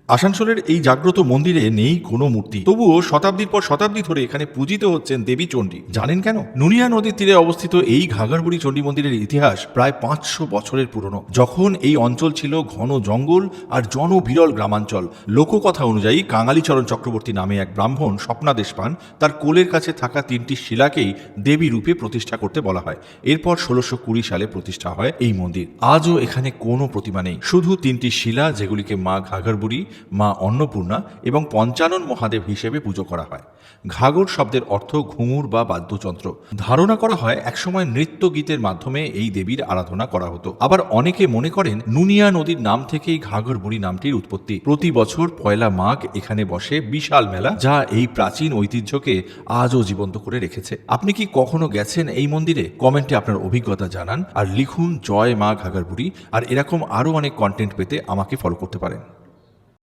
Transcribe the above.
আসানসোলের এই জাগ্রত মন্দিরে নেই কোনো মূর্তি, তবুও শতাব্দীর পর শতাব্দী ধরে এখানে পূজিত হচ্ছেন দেবী চণ্ডী। জানেন কেন? নুনিয়া নদীর তীরে অবস্থিত এই ঘাঘরবুড়ি চণ্ডী মন্দিরের ইতিহাস প্রায় 500 বছরের পুরনো। যখন এই অঞ্চল ছিল ঘন জঙ্গল আর জনবিরল গ্রামাঞ্চল, লোককথা অনুযায়ী কাঙালিচরণ চক্রবর্তী নামে এক ব্রাহ্মণ স্বপ্নাদেশ পান তার কোলের কাছে থাকা 3টি শিলাকেই দেবী রূপে প্রতিষ্ঠা করতে বলা হয়। এরপর 1620 সালে প্রতিষ্ঠা হয় এই মন্দির। আজও এখানে কোনো প্রতিমা নেই, শুধু 3টি শিলা, যেগুলিকে মা ঘাঘরবুড়ি, মা অন্নপূর্ণা এবং পঞ্চানন মহাদেব হিসেবে পুজো করা হয়। ঘাগর শব্দের অর্থ ঘুঙুর বা বাদ্যযন্ত্র। ধারণা করা হয় একসময় নৃত্য গীতের মাধ্যমে এই দেবীর আরাধনা করা হতো। আবার অনেকে মনে করেন নুনিয়া নদীর নাম থেকেই ঘাঘরবুড়ি নামটির উৎপত্তি। প্রতি বছর পয়লা মাঘ এখানে বসে বিশাল মেলা, যা এই প্রাচীন ঐতিহ্যকে আজও জীবন্ত করে রেখেছে। আপনি কি কখনো গেছেন এই মন্দিরে? কমেন্টে আপনার অভিজ্ঞতা জানান আর লিখুন জয় মা ঘাঘরবুড়ি। আর এরকম আরো অনেক কন্টেন্ট পেতে আমাকে ফলো করতে পারেন।